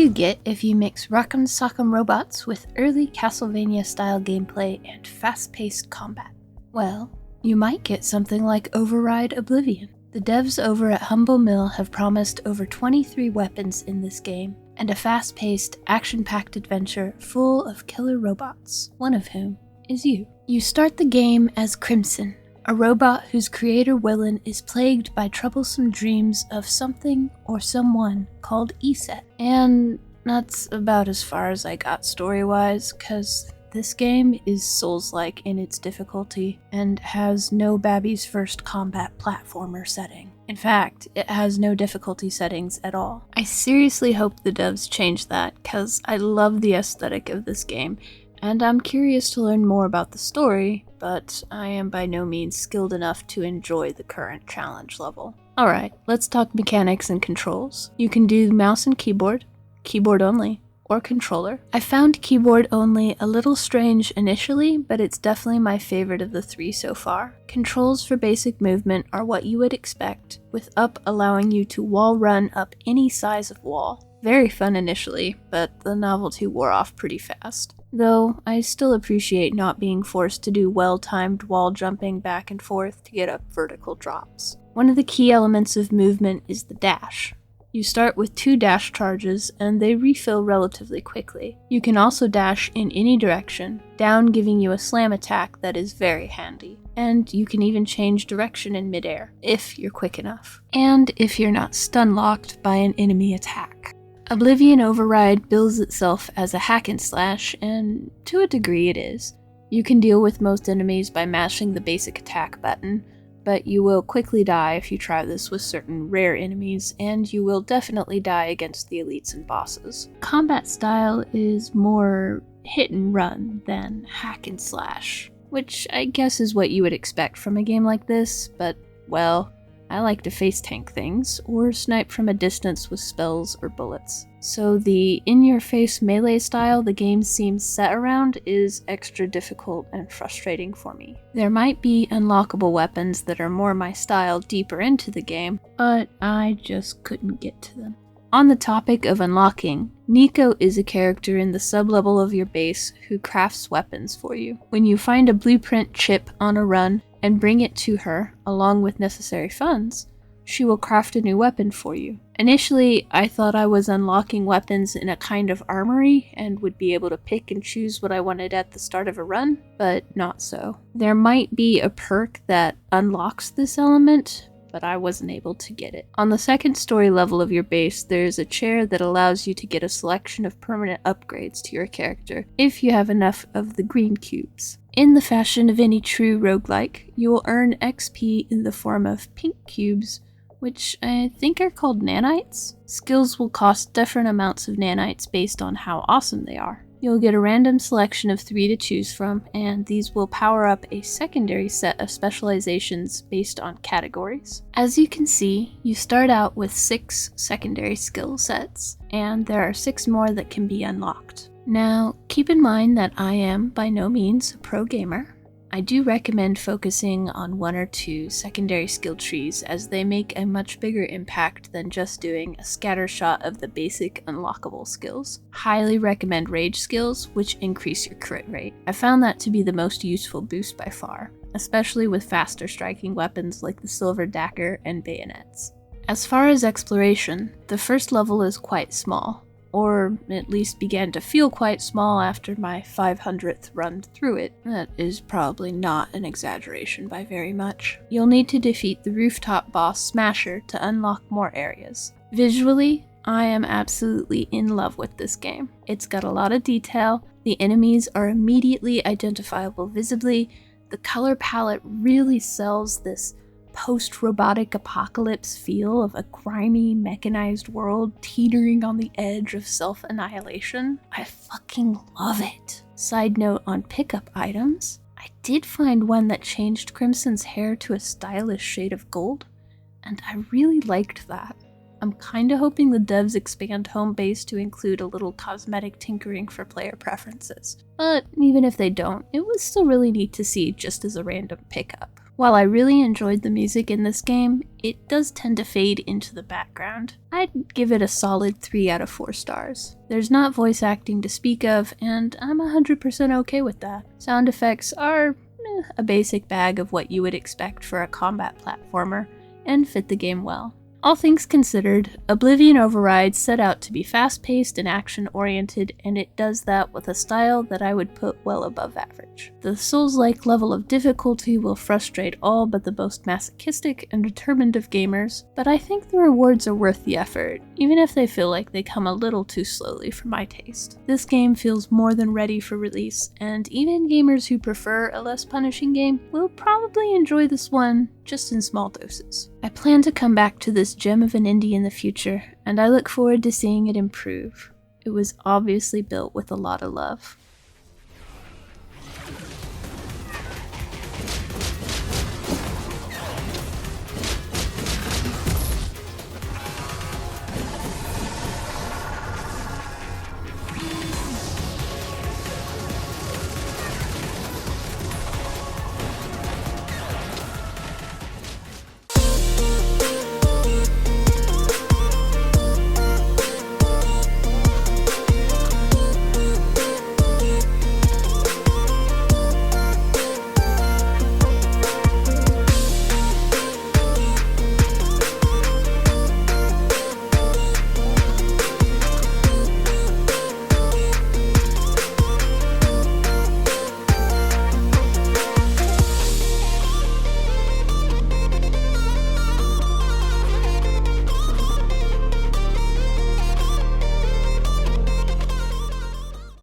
you get if you mix Rock'em Sock'em robots with early Castlevania-style gameplay and fast-paced combat? Well, you might get something like Override Oblivion. The devs over at Humble Mill have promised over 23 weapons in this game, and a fast-paced, action-packed adventure full of killer robots, one of whom is you. You start the game as Crimson, a robot whose creator Willen is plagued by troublesome dreams of something or someone called Eset. And that's about as far as I got story-wise, cause this game is Souls-like in its difficulty and has no Babby's First combat platformer setting. In fact, it has no difficulty settings at all. I seriously hope the devs change that, cause I love the aesthetic of this game, and I'm curious to learn more about the story, but I am by no means skilled enough to enjoy the current challenge level. Alright, let's talk mechanics and controls. You can do mouse and keyboard only, or controller. I found keyboard only a little strange initially, but it's definitely my favorite of the three so far. Controls for basic movement are what you would expect, with up allowing you to wall run up any size of wall. Very fun initially, but the novelty wore off pretty fast. Though, I still appreciate not being forced to do well-timed wall jumping back and forth to get up vertical drops. One of the key elements of movement is the dash. You start with 2 dash charges, and they refill relatively quickly. You can also dash in any direction, down giving you a slam attack that is very handy. And you can even change direction in midair, if you're quick enough. And if you're not stun-locked by an enemy attack. Oblivion Override bills itself as a hack and slash, and to a degree it is. You can deal with most enemies by mashing the basic attack button, but you will quickly die if you try this with certain rare enemies, and you will definitely die against the elites and bosses. Combat style is more hit and run than hack and slash, which I guess is what you would expect from a game like this, but, well, I like to face tank things, or snipe from a distance with spells or bullets. So the in-your-face melee style the game seems set around is extra difficult and frustrating for me. There might be unlockable weapons that are more my style deeper into the game, but I just couldn't get to them. On the topic of unlocking, Nico is a character in the sub-level of your base who crafts weapons for you. When you find a blueprint chip on a run and bring it to her, along with necessary funds, she will craft a new weapon for you. Initially, I thought I was unlocking weapons in a kind of armory and would be able to pick and choose what I wanted at the start of a run, but not so. There might be a perk that unlocks this element, but I wasn't able to get it. On the second story level of your base, there's a chair that allows you to get a selection of permanent upgrades to your character, if you have enough of the green cubes. In the fashion of any true roguelike, you will earn XP in the form of pink cubes, which I think are called nanites. Skills will cost different amounts of nanites based on how awesome they are. You'll get a random selection of 3 to choose from, and these will power up a secondary set of specializations based on categories. As you can see, you start out with 6 secondary skill sets, and there are 6 more that can be unlocked. Now, keep in mind that I am by no means a pro gamer. I do recommend focusing on 1 or 2 secondary skill trees as they make a much bigger impact than just doing a scattershot of the basic unlockable skills. Highly recommend rage skills, which increase your crit rate. I found that to be the most useful boost by far, especially with faster striking weapons like the silver dagger and bayonets. As far as exploration, the first level is quite small, or at least began to feel quite small after my 500th run through it. That is probably not an exaggeration by very much. You'll need to defeat the rooftop boss Smasher to unlock more areas. Visually, I am absolutely in love with this game. It's got a lot of detail, the enemies are immediately identifiable visibly, the color palette really sells this post-robotic apocalypse feel of a grimy, mechanized world teetering on the edge of self-annihilation. I fucking love it. Side note on pickup items, I did find one that changed Crimson's hair to a stylish shade of gold, and I really liked that. I'm kinda hoping the devs expand home base to include a little cosmetic tinkering for player preferences. But even if they don't, it was still really neat to see just as a random pickup. While I really enjoyed the music in this game, it does tend to fade into the background. I'd give it a solid 3 out of 4 stars. There's not voice acting to speak of, and I'm 100% okay with that. Sound effects are a basic bag of what you would expect for a combat platformer, and fit the game well. All things considered, Oblivion Override set out to be fast-paced and action-oriented, and it does that with a style that I would put well above average. The Souls-like level of difficulty will frustrate all but the most masochistic and determined of gamers, but I think the rewards are worth the effort, even if they feel like they come a little too slowly for my taste. This game feels more than ready for release, and even gamers who prefer a less punishing game will probably enjoy this one, just in small doses. I plan to come back to this gem of an indie in the future, and I look forward to seeing it improve. It was obviously built with a lot of love.